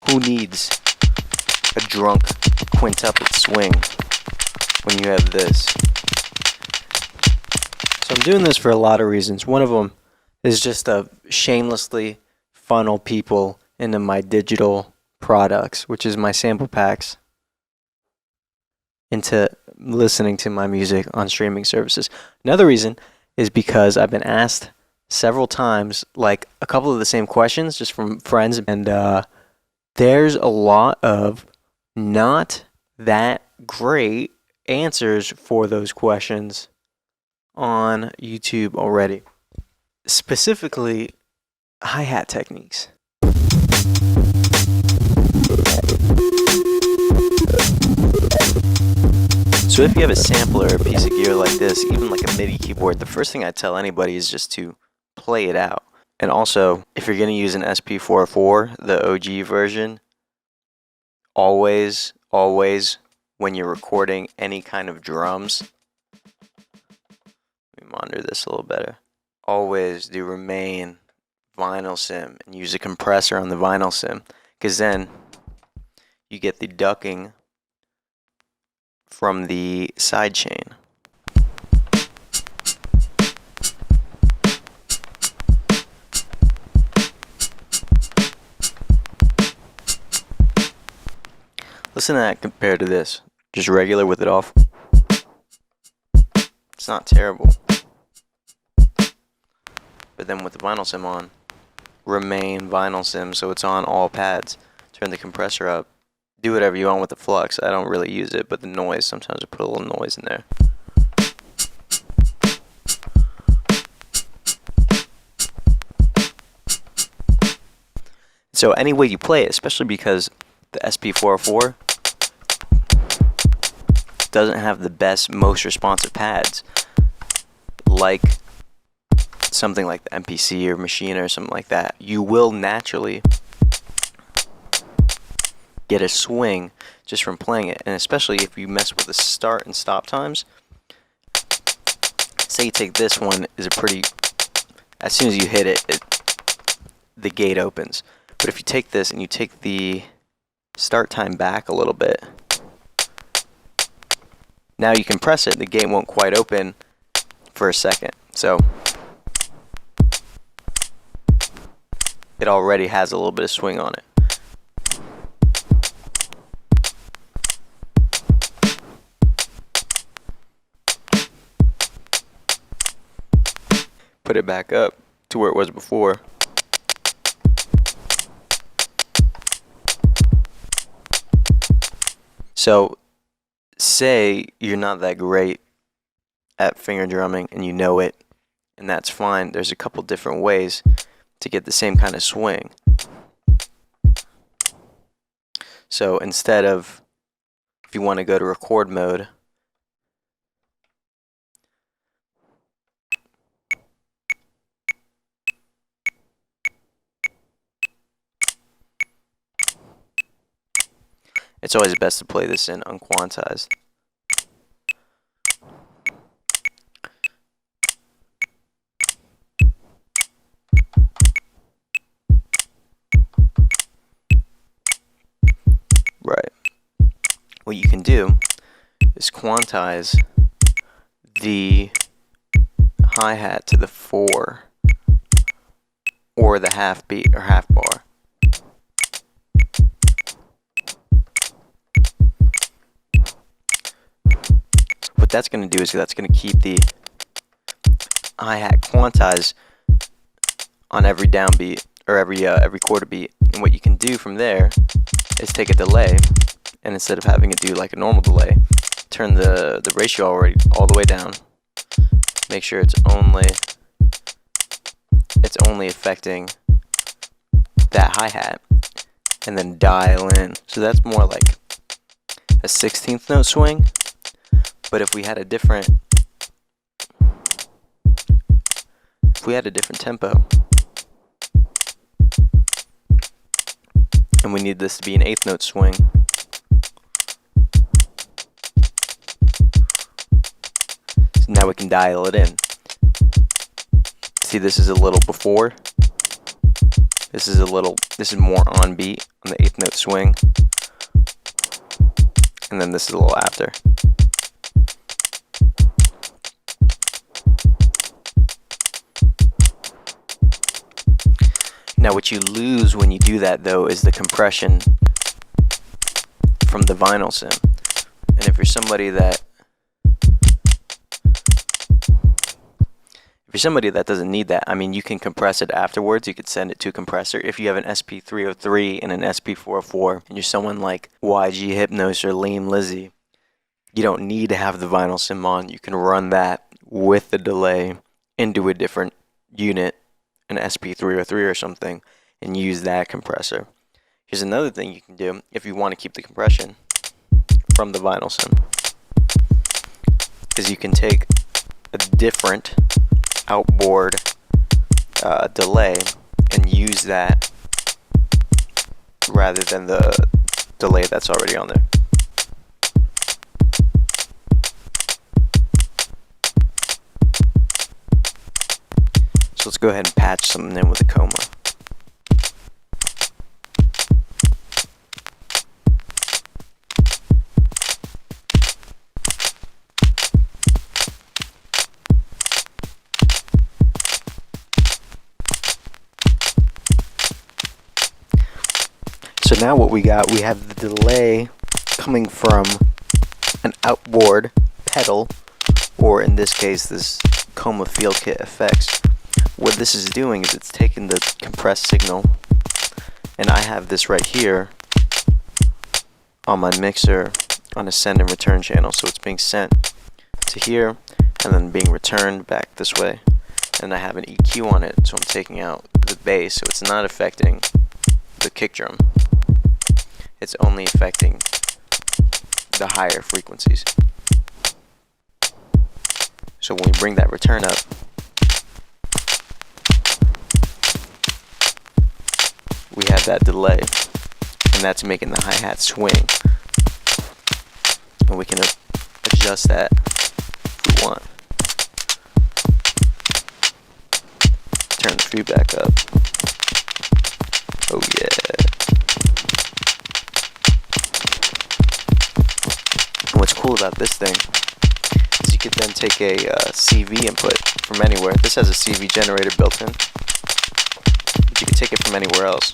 Who needs a drunk quintuplet swing when you have this? So I'm doing this for a lot of reasons. One of them is just to shamelessly funnel people into my digital products, which is my sample packs, into listening to my music on streaming services. Another reason is because I've been asked several times, like a couple of the same questions just from friends, and there's a lot of not that great answers for those questions on YouTube already. Specifically, hi-hat techniques. So if you have a sampler or a piece of gear like this, even like a MIDI keyboard, the first thing I tell anybody is just to play it out. And also, if you're going to use an SP404, the OG version, always, when you're recording any kind of drums, let me monitor this a little better. Always do remain vinyl sim and use a compressor on the vinyl sim, because then you get the ducking from the sidechain. Listen to that compared to this. Just regular with it off. It's not terrible. But then with the vinyl sim on, remain vinyl sim, so it's on all pads. Turn the compressor up. Do whatever you want with the flux. I don't really use it, but the noise, sometimes I put a little noise in there. So any way you play it, especially because the SP404 doesn't have the best, most responsive pads, like something like the MPC or Machine or something like that, you will naturally get a swing just from playing it. And especially if you mess with the start and stop times. Say you take this one, is a pretty, as soon as you hit it, the gate opens. But if you take this and you take the start time back a little bit, now you can press it, the gate won't quite open for a second. So it already has a little bit of swing on it. Put it back up to where it was before. So say you're not that great at finger drumming and you know it, and that's fine. There's a couple different ways to get the same kind of swing. So instead of, if you want to go to record mode, it's always best to play this in unquantized. Right. What you can do is quantize the hi-hat to the 4 or the half beat or half bar. What that's going to do is that's going to keep the hi-hat quantized on every downbeat or every quarter beat. And what you can do from there is take a delay, and instead of having it do like a normal delay, turn the ratio all the way down. Make sure it's only affecting that hi-hat, and then dial in. So that's more like a 16th note swing. But if we had a different tempo, and we need this to be an 8th note swing, so now we can dial it in. See, this is a little before. This is more on beat on the 8th note swing. And then this is a little after. Now what you lose when you do that though is the compression from the vinyl sim. And if you're somebody that doesn't need that, I mean, you can compress it afterwards. You could send it to a compressor. If you have an SP403 and an SP404, and you're someone like YG Hypnos or Lame Lizzy, you don't need to have the vinyl sim on. You can run that with the delay into a different unit, an SP303 or something, and use that compressor. Here's another thing you can do if you want to keep the compression from the vinyl sim, is you can take a different outboard delay and use that rather than the delay that's already on there. So let's go ahead and patch something in with a coma. So now what we have the delay coming from an outboard pedal, or in this case this Coma Field Kit Effects. What this is doing is it's taking the compressed signal, and I have this right here on my mixer on a send and return channel, so it's being sent to here and then being returned back this way, and I have an EQ on it, so I'm taking out the bass, so it's not affecting the kick drum. It's only affecting the higher frequencies. So when we bring that return up, we have that delay, and that's making the hi-hat swing. And we can adjust that if we want. Turn the feedback up. Oh yeah. And what's cool about this thing is you could then take a CV input from anywhere. This has a CV generator built in, but you can take it from anywhere else.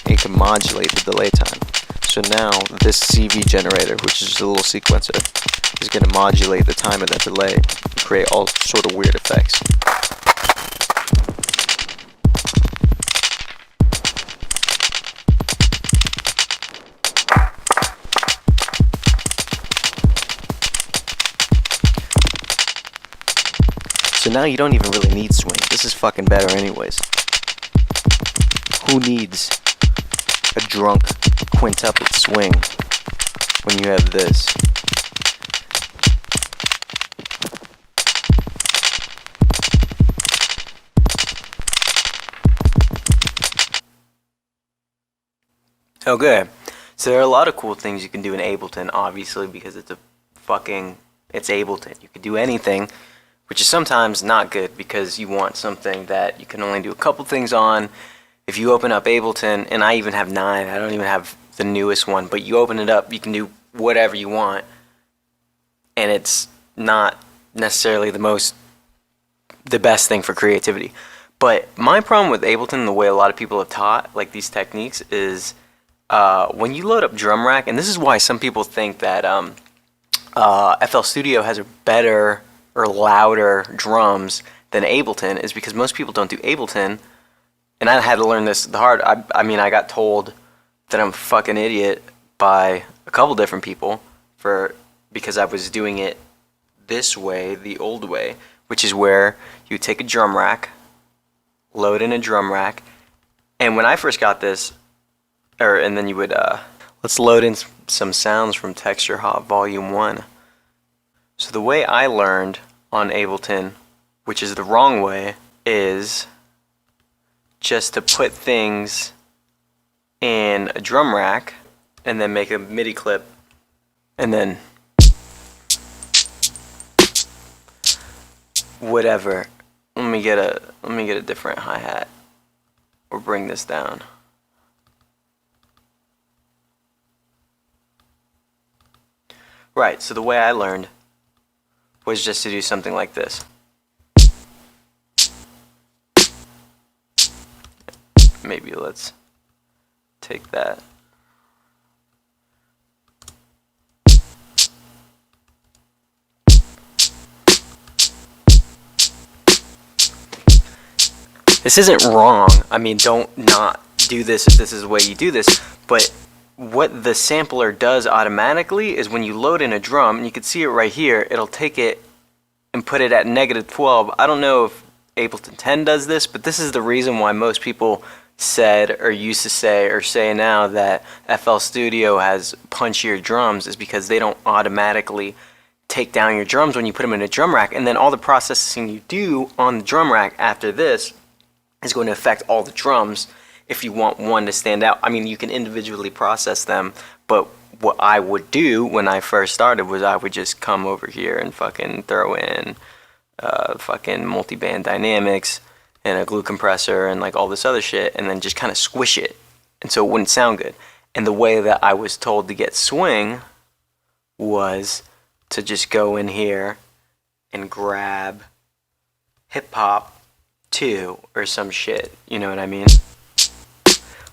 And you can modulate the delay time. So now this CV generator, which is just a little sequencer, is going to modulate the time of that delay and create all sort of weird effects. So now you don't even really need swing. This is fucking better anyways. Who needs a drunk quintuplet swing when you have this? Okay, so there are a lot of cool things you can do in Ableton, obviously, because it's Ableton. You can do anything, which is sometimes not good because you want something that you can only do a couple things on. If you open up Ableton, and I even have 9, I don't even have the newest one, but you open it up, you can do whatever you want, and it's not necessarily the best thing for creativity. But my problem with Ableton, the way a lot of people have taught like these techniques, is when you load up drum rack, and this is why some people think that FL Studio has a better or louder drums than Ableton, is because most people don't do Ableton. And I had to learn this the hard. I mean, I got told that I'm a fucking idiot by a couple different people because I was doing it this way, the old way, which is where you take a drum rack, load in a drum rack, and when I first got this, and then you would let's load in some sounds from Texture Hop Volume 1. So the way I learned on Ableton, which is the wrong way, is just to put things in a drum rack and then make a MIDI clip and then whatever. Let me get a different hi-hat. or bring this down. Right, so the way I learned was just to do something like this. Maybe let's take that. This isn't wrong. I mean, don't not do this if this is the way you do this. But what the sampler does automatically is when you load in a drum, and you can see it right here, it'll take it and put it at -12. I don't know if Ableton 10 does this, but this is the reason why most people said or used to say or say now that FL Studio has punchier drums, is because they don't automatically take down your drums when you put them in a drum rack, and then all the processing you do on the drum rack after this is going to affect all the drums if you want one to stand out. I mean, you can individually process them, but what I would do when I first started was I would just come over here and fucking throw in fucking multi-band dynamics and a glue compressor and like all this other shit, and then just kind of squish it, and so it wouldn't sound good. And the way that I was told to get swing was to just go in here and grab hip hop 2 or some shit, you know what I mean?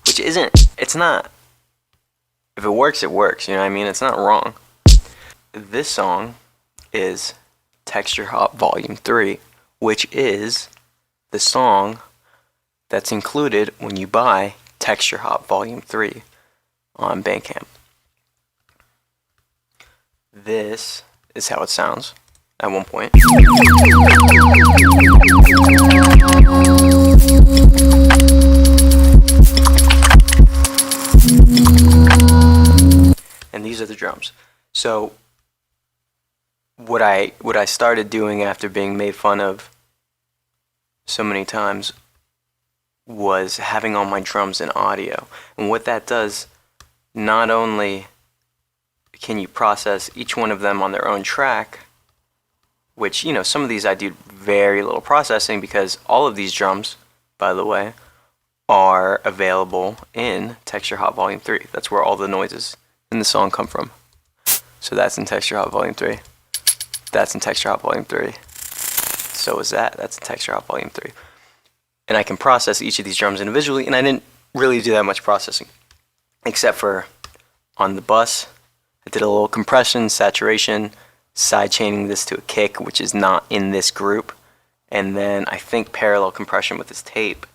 Which isn't, it's not, if it works, it works, you know what I mean? It's not wrong. This song is Texture Hop Volume 3, which is the song that's included when you buy Texture Hop Volume 3 on Bandcamp. This is how it sounds at one point. And these are the drums. So what I started doing after being made fun of so many times was having all my drums in audio. And what that does, not only can you process each one of them on their own track, which, you know, some of these I do very little processing, because all of these drums, by the way, are available in Texture Hop Volume 3. That's where all the noises in the song come from. So that's in Texture Hop Volume 3. That's in Texture Hop Volume 3. So is that. That's in Texture Hop Volume 3. And I can process each of these drums individually, and I didn't really do that much processing, except for on the bus. I did a little compression, saturation, side chaining this to a kick, which is not in this group, and then I think parallel compression with this tape.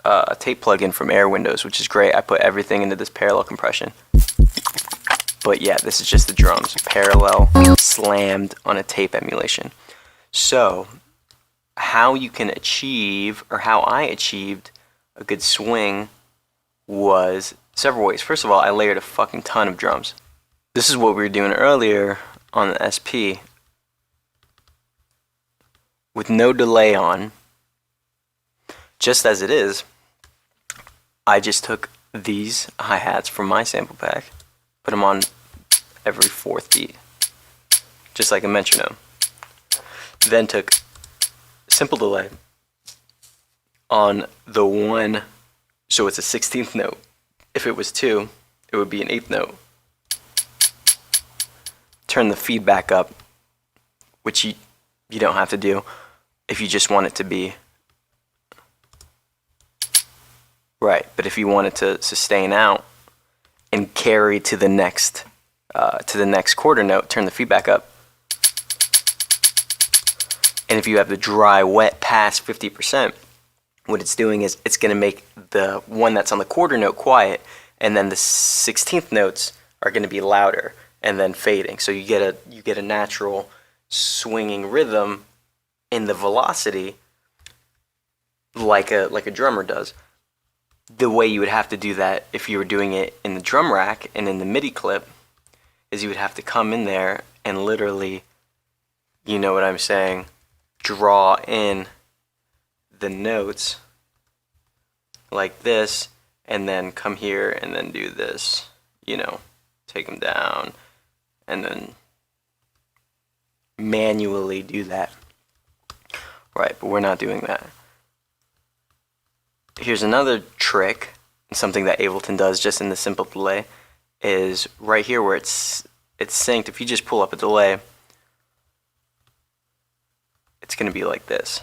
A tape plugin from Air Windows, which is great. I put everything into this parallel compression. But yeah, this is just the drums, parallel, slammed on a tape emulation. So, how you can achieve, or how I achieved a good swing was several ways. First of all, I layered a fucking ton of drums. This is what we were doing earlier on the SP. With no delay on, just as it is, I just took these hi-hats from my sample pack, put them on every 4th beat, just like a metronome. Then took simple delay on the 1, so it's a 16th note. If it was 2, it would be an 8th note. Turn the feedback up, which you don't have to do if you just want it to be right. But if you want it to sustain out and carry to the next quarter note, turn the feedback up. And if you have the dry wet pass 50%, what it's doing is it's going to make the one that's on the quarter note quiet, and then the 16th notes are going to be louder and then fading. So you get a natural swinging rhythm in the velocity, like a drummer does. The way you would have to do that if you were doing it in the drum rack and in the MIDI clip is you would have to come in there and literally, you know what I'm saying, draw in the notes like this, and then come here and then do this, you know, take them down and then manually do that. Right, but we're not doing that. here's another trick, something that Ableton does just in the simple delay, is right here where it's synced. If you just pull up a delay, it's going to be like this.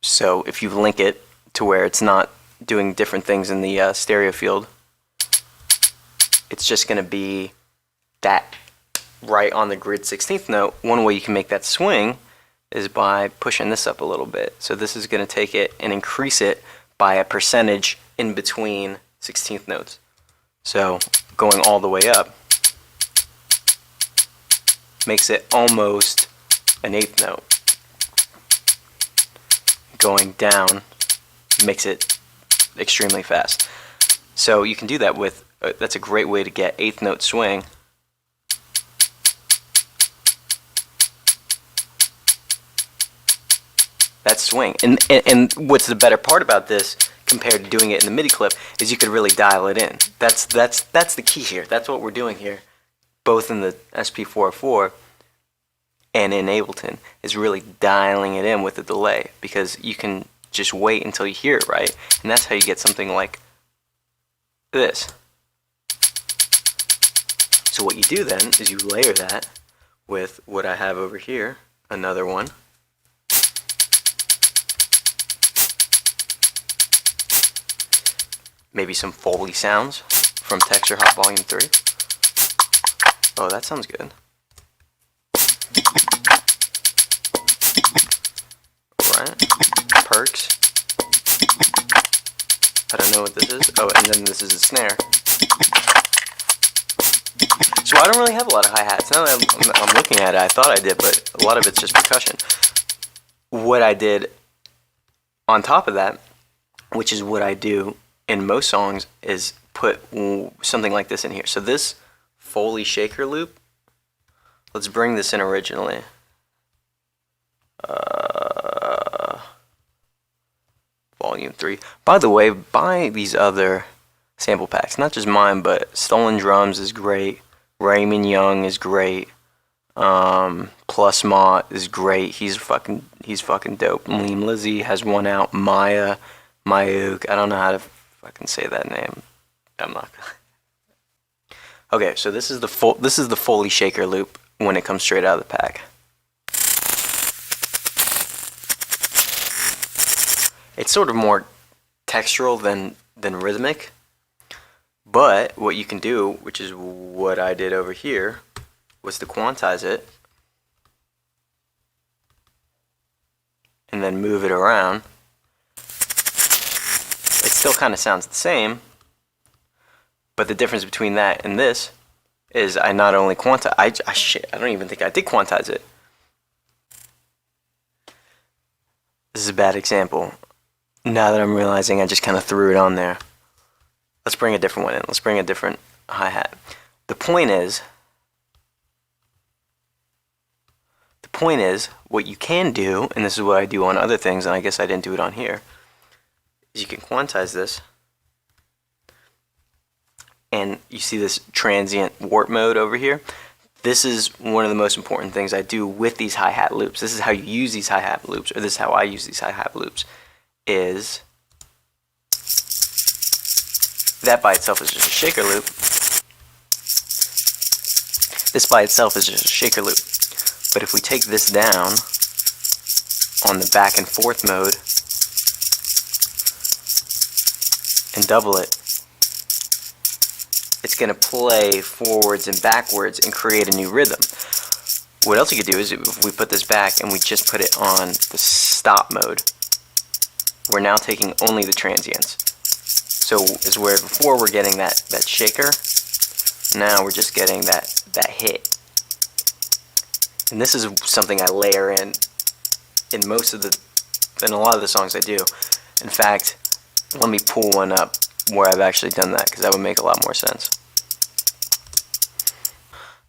So if you link it to where it's not doing different things in the stereo field, it's just going to be that right on the grid 16th note. One way you can make that swing is by pushing this up a little bit. So this is going to take it and increase it by a percentage in between 16th notes. So going all the way up makes it almost an 8th note. Going down makes it extremely fast. So you can do that with, that's a great way to get 8th note swing. That swing. And what's the better part about this compared to doing it in the MIDI clip is you could really dial it in. That's the key here. That's what we're doing here, both in the SP404 and in Ableton, is really dialing it in with the delay, because you can just wait until you hear it right, and that's how you get something like this. So what you do then is you layer that with what I have over here, another one. Maybe some Foley sounds from Texture Hop Volume 3. Oh, that sounds good. Alright, perks. I don't know what this is. Oh, and then this is a snare. So I don't really have a lot of hi-hats. Now that I'm looking at it, I thought I did, but a lot of it's just percussion. What I did on top of that, which is what I do in most songs, is put something like this in here. So this Foley shaker loop, let's bring this in originally. Volume 3. By the way, buy these other sample packs. Not just mine, but Stolen Drums is great. Raymond Young is great. Plus Mott is great. He's fucking dope. Lean Lizzy has one out. Mayuk. I don't know how to fucking say that name. I'm not. Okay, so this is the Foley shaker loop when it comes straight out of the pack. It's sort of more textural than rhythmic, but what you can do, which is what I did over here, was to quantize it and then move it around. It still kind of sounds the same, but the difference between that and this is I not only quantize, I don't even think I did quantize it. This is a bad example. Now that I'm realizing, I just kind of threw it on there. Let's bring a different one in. Let's bring a different hi-hat. The point is, what you can do, and this is what I do on other things, and I guess I didn't do it on here, is you can quantize this, and you see this transient warp mode over here. This is one of the most important things I do with these hi-hat loops. This is how you use these hi-hat loops, or this is how I use these hi-hat loops, is that by itself is just a shaker loop. This by itself is just a shaker loop. But if we take this down on the back and forth mode and double it, it's going to play forwards and backwards and create a new rhythm. What else you could do is if we put this back and we just put it on the stop mode, we're now taking only the transients. So as where before we're getting that shaker, now we're just getting that hit. And this is something I layer in most of in a lot of the songs I do. In fact, let me pull one up where I've actually done that, because that would make a lot more sense.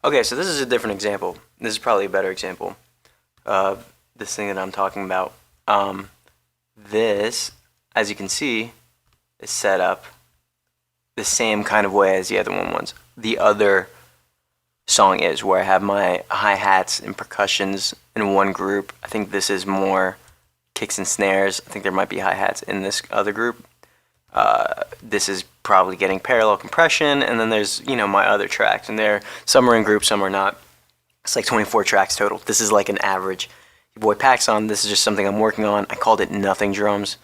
Okay, so this is a different example. This is probably a better example of this thing that I'm talking about. This, as you can see, is set up the same kind of way as the other one was. The other song is where I have my hi-hats and percussions in one group. I think this is more kicks and snares. I think there might be hi-hats in this other group. This is probably getting parallel compression, and then there's, you know, my other tracks, and some are in groups, some are not. It's like 24 tracks total. This is like an average. Your boy Paxson, this is just something I'm working on. I called it Nothing Drums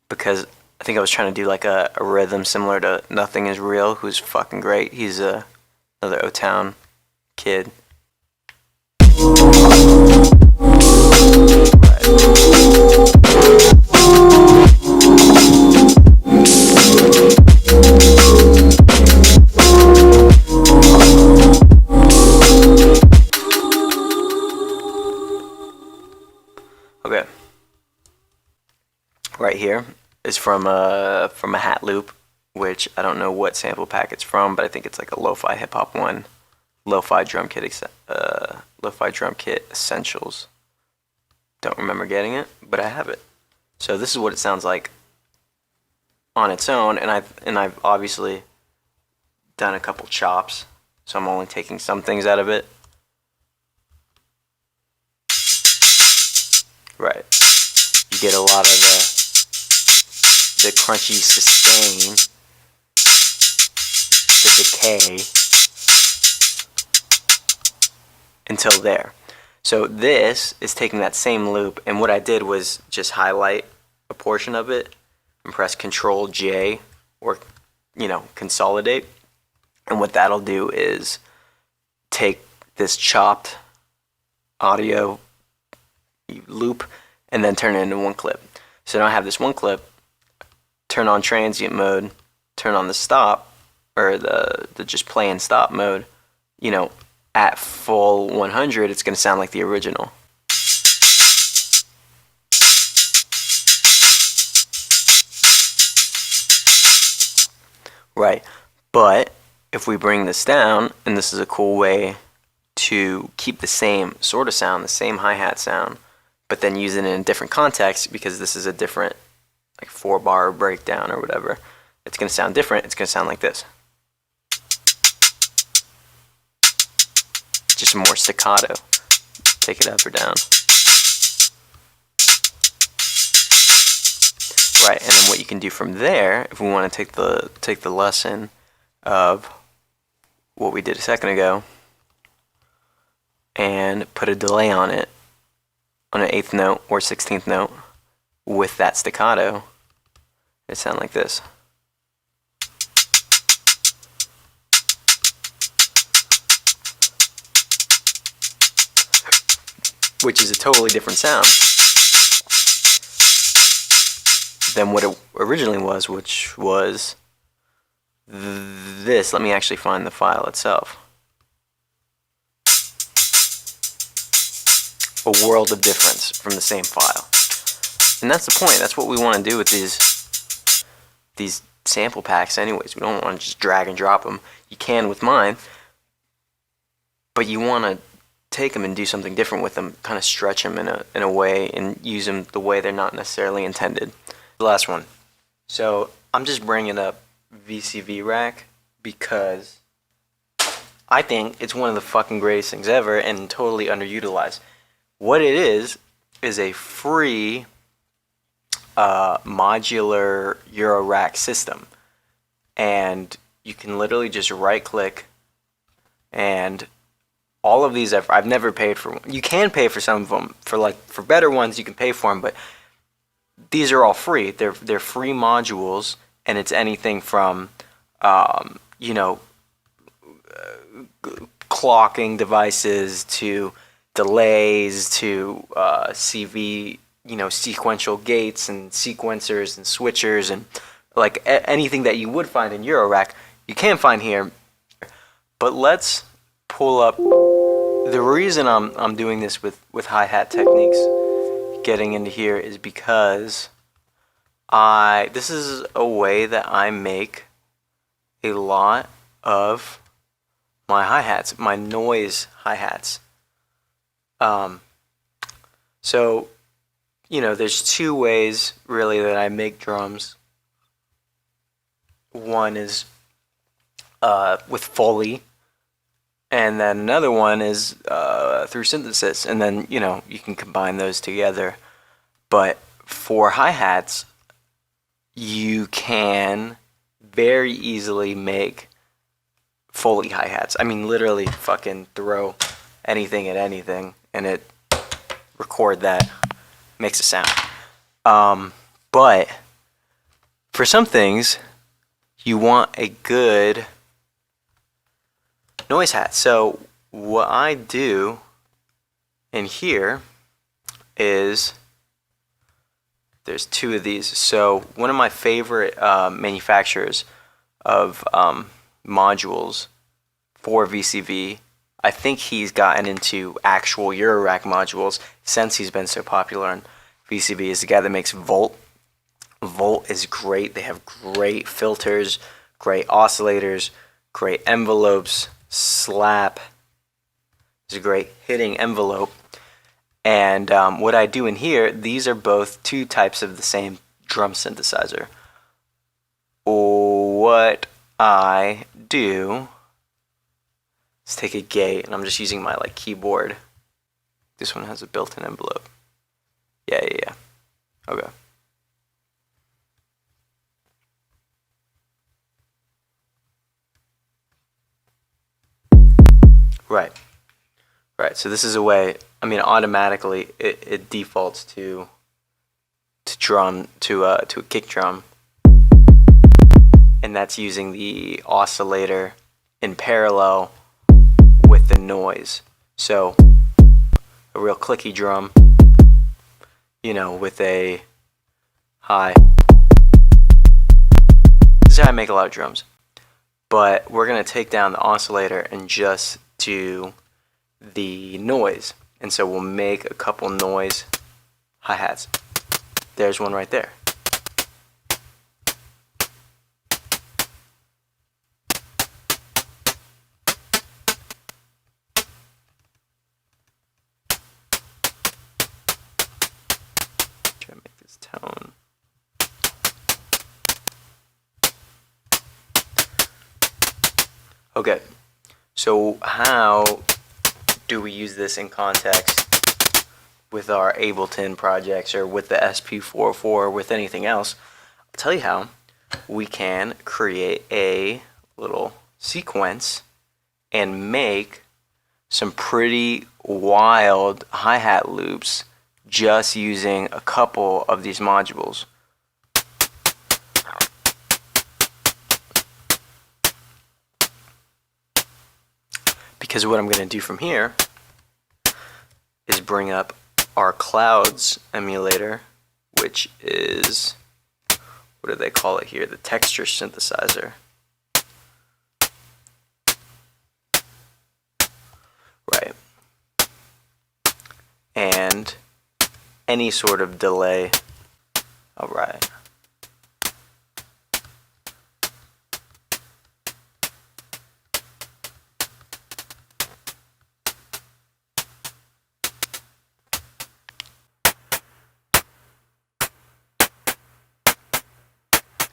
because I think I was trying to do like a rhythm similar to Nothing Is Real, who's fucking great. He's another O-Town kid. Okay. Right here is from a hat loop, which I don't know what sample pack it's from, but I think it's like a lo-fi hip hop one. Lo-fi drum kit essentials. Don't remember getting it, but I have it. So this is what it sounds like on its own, and I've obviously done a couple chops, so I'm only taking some things out of it. Right. You get a lot of the crunchy sustain, the decay, until there. So this is taking that same loop, and what I did was just highlight a portion of it and press Control J, or, you know, consolidate. And what that'll do is take this chopped audio loop and then turn it into one clip. So now I have this one clip, turn on transient mode, turn on the stop, or the just play and stop mode, you know, at full 100, it's going to sound like the original. Right, but if we bring this down, and this is a cool way to keep the same sort of sound, the same hi-hat sound, but then use it in a different context, because this is a different, like, 4-bar breakdown or whatever. It's going to sound different. It's going to sound like this. Just more staccato. Take it up or down. Right, and then what you can do from there, if we want to take the lesson of what we did a second ago, and put a delay on it, on an 8th note or 16th note, with that staccato, it sounds like this. Which is a totally different sound than what it originally was, which was this. Let me actually find the file itself. A world of difference from the same file. And that's the point. That's what we want to do with these sample packs anyways. We don't want to just drag and drop them. You can with mine, but you want to take them and do something different with them, kind of stretch them in a way and use them the way they're not necessarily intended. The last one. So I'm just bringing up VCV rack because I think it's one of the fucking greatest things ever and totally underutilized. What it is a free modular Euro rack system, and you can literally just right click, and all of these I've never paid for. You can pay for some of them. For better ones you can pay for them, but these are all free. They're free modules, and it's anything from you know, clocking devices to delays to CV, you know, sequential gates and sequencers and switchers, and like anything that you would find in Eurorack you can find here. But let's pull up. The reason I'm doing this with hi-hat techniques, getting into here, is because this is a way that I make a lot of my hi-hats, my noise hi-hats. So, you know, there's two ways really that I make drums. One is with Foley, and then another one is through synthesis, and then, you know, you can combine those together. But for hi-hats, you can very easily make Foley hi-hats. I mean, literally fucking throw anything at anything and it record that, makes a sound. But for some things, you want a good noise hat. So what I do in here is, there's two of these. So one of my favorite manufacturers of modules for VCV, I think he's gotten into actual Eurorack modules since he's been so popular on VCV, is the guy that makes Volt. Volt is great. They have great filters, great oscillators, great envelopes. Slap is a great hitting envelope. And what I do in here, these are both two types of the same drum synthesizer. What I do is take a gate, and I'm just using my keyboard. This one has a built-in envelope. Yeah. Okay. Right. So this is a way. I mean, automatically it defaults to a kick drum, and that's using the oscillator in parallel with the noise. So a real clicky drum, with a high. This is how I make a lot of drums. But we're gonna take down the oscillator and just do the noise. And so we'll make a couple noise hi-hats. There's one right there. Try to make this tone. Okay, so how do we use this in context with our Ableton projects or with the SP404 or with anything else? I'll tell you how. We can create a little sequence and make some pretty wild hi-hat loops just using a couple of these modules. Because what I'm going to do from here is bring up our clouds emulator, which is, what do they call it here? The texture synthesizer. Right. And any sort of delay. All right.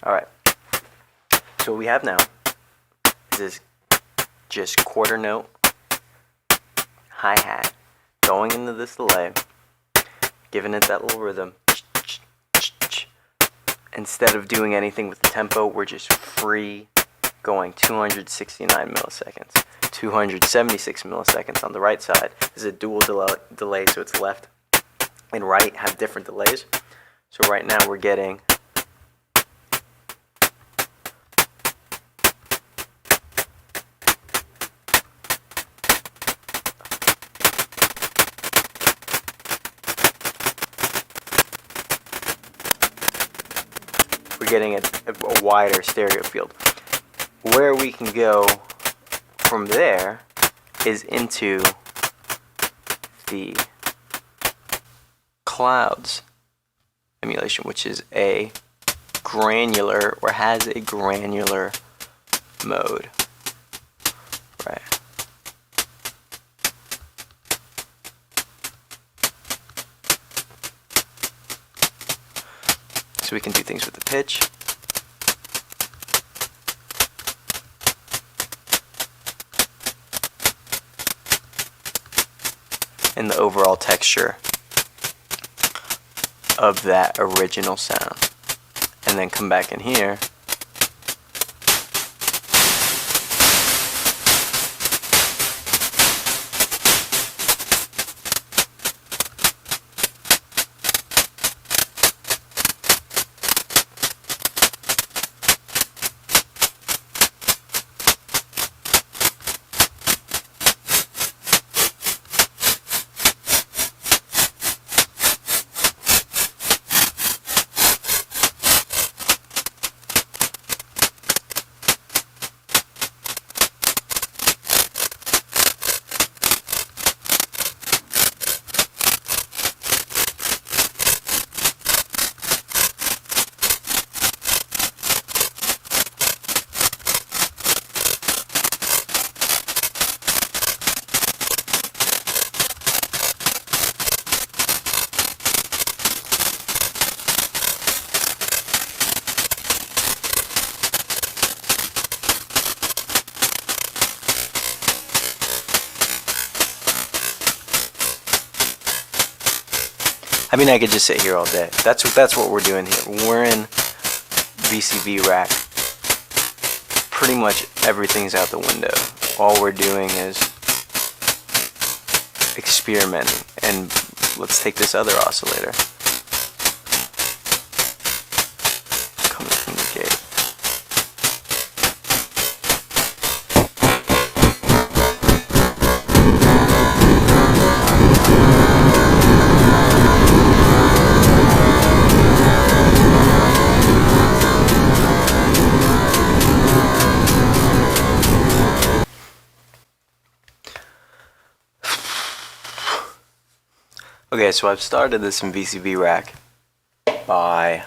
Alright, so what we have now is just quarter note hi-hat going into this delay, giving it that little rhythm. Instead of doing anything with the tempo, we're just free going 269 milliseconds, 276 milliseconds on the right side. This is a dual delay, so it's left and right have different delays. So right now we're getting a wider stereo field. Where we can go from there is into the clouds emulation, which is a granular, or has a granular mode. Right. So we can do things with the pitch. And the overall texture of that original sound, and then come back in here. I mean, I could just sit here all day. That's what we're doing here. We're in VCV rack. Pretty much everything's out the window. All we're doing is experimenting. And let's take this other oscillator. Coming from the gate. Okay, so I've started this in VCV rack by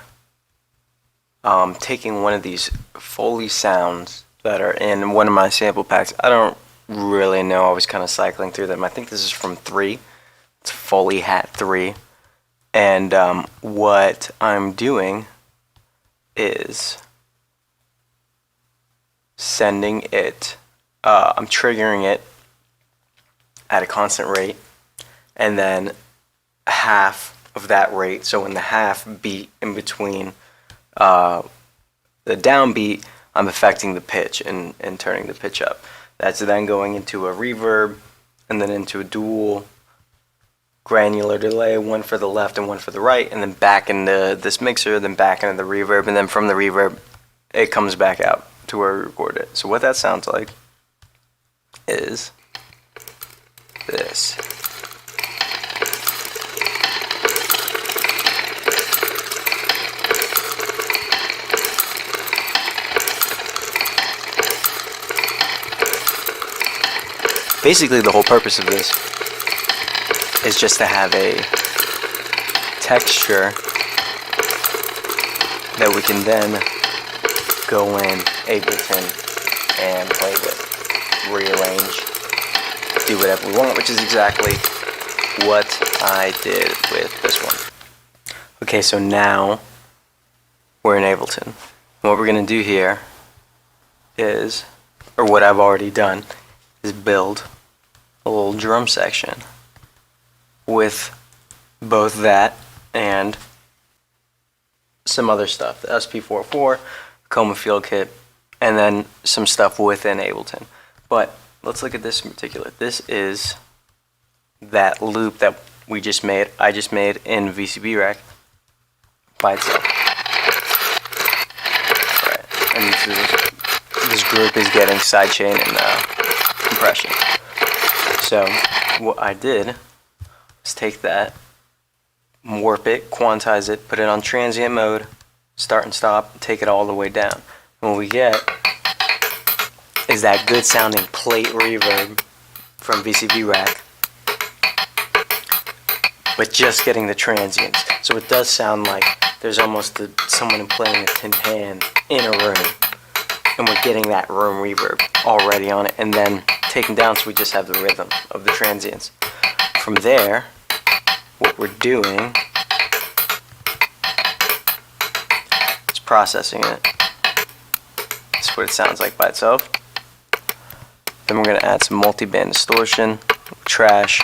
taking one of these Foley sounds that are in one of my sample packs. I don't really know, I was kind of cycling through them. I think this is from 3. It's Foley Hat 3. And what I'm doing is sending it, I'm triggering it at a constant rate, and then half of that rate, so in the half beat in between the downbeat, I'm affecting the pitch and turning the pitch up. That's then going into a reverb and then into a dual granular delay, one for the left and one for the right, and then back into this mixer, then back into the reverb, and then from the reverb it comes back out to where we record it. So what that sounds like is this. Basically, the whole purpose of this is just to have a texture that we can then go in Ableton and play with, rearrange, do whatever we want, which is exactly what I did with this one. Okay, so now we're in Ableton. And what we're going to do here is, or what I've already done, is build a little drum section with both that and some other stuff, the SP404, Coma Field Kit, and then some stuff within Ableton. But let's look at this in particular. This is that loop that I just made in VCV rack by itself. Right. And this group is getting sidechain and compression. So what I did is take that, warp it, quantize it, put it on transient mode, start and stop, take it all the way down. And what we get is that good sounding plate reverb from VCV rack, but just getting the transients. So it does sound like there's almost someone playing a tin pan in a room, and we're getting that room reverb already on it, and then taken down so we just have the rhythm of the transients. From there, what we're doing is processing it. That's what it sounds like by itself. Then we're going to add some multi-band distortion, trash,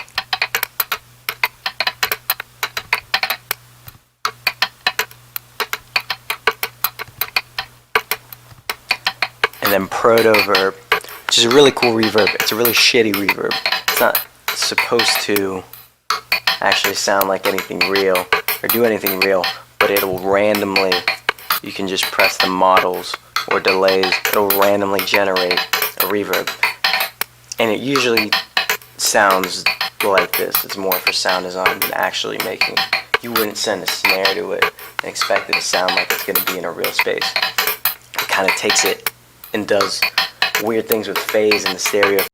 and then proto verb, which is a really cool reverb. It's a really shitty reverb. It's not supposed to actually sound like anything real or do anything real, but it'll randomly, you can just press the models or delays, it'll randomly generate a reverb. And it usually sounds like this. It's more for sound design than actually making. You wouldn't send a snare to it and expect it to sound like it's going to be in a real space. It kind of takes it and does weird things with phase and the stereo.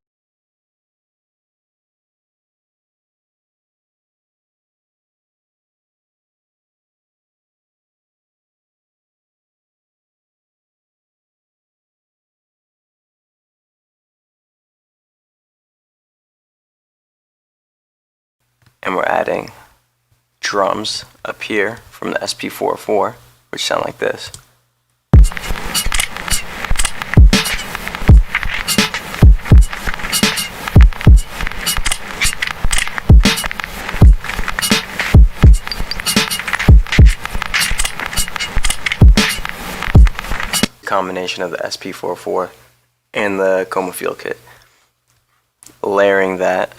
And we're adding drums up here from the SP404, which sound like this. Combination of the SP404 and the Coma Field Kit, layering that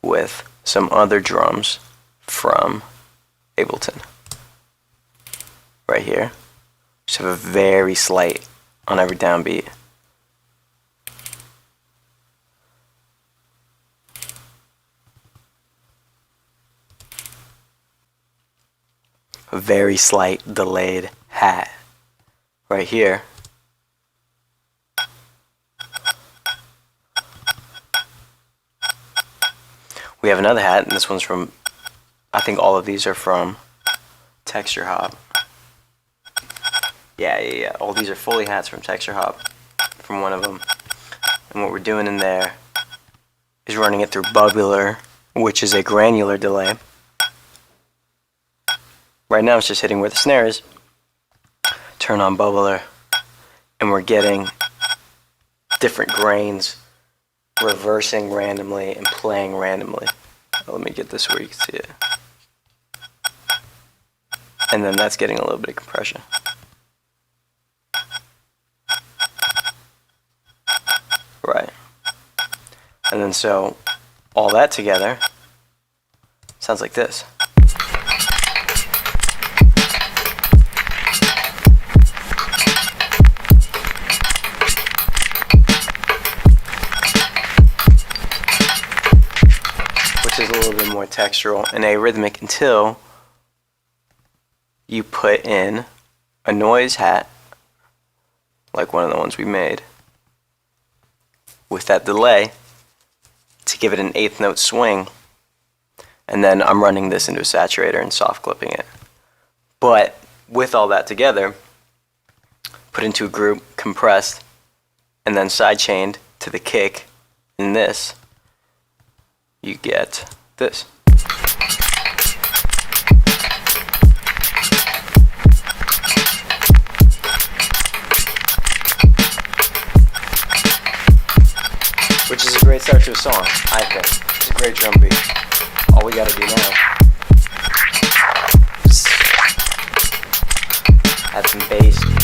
with some other drums from Ableton right here. Just have a very slight on every downbeat. A very slight delayed hat right here. We have another hat, and this one's from, I think all of these are from Texture Hop. Yeah. All these are fully hats from Texture Hop, from one of them. And what we're doing in there is running it through Bubbler, which is a granular delay. Right now it's just hitting where the snare is. Turn on Bubbler, and we're getting different grains reversing randomly and playing randomly. Let me get this where you can see it. And then that's getting a little bit of compression. Right. And then so all that together sounds like this. Is a little bit more textural and arrhythmic until you put in a noise hat, like one of the ones we made, with that delay to give it an 1/8 note swing, and then I'm running this into a saturator and soft clipping it. But with all that together, put into a group, compressed, and then sidechained to the kick in this, you get this. Which is a great start to a song, I think. It's a great drum beat. All we gotta do now is add some bass.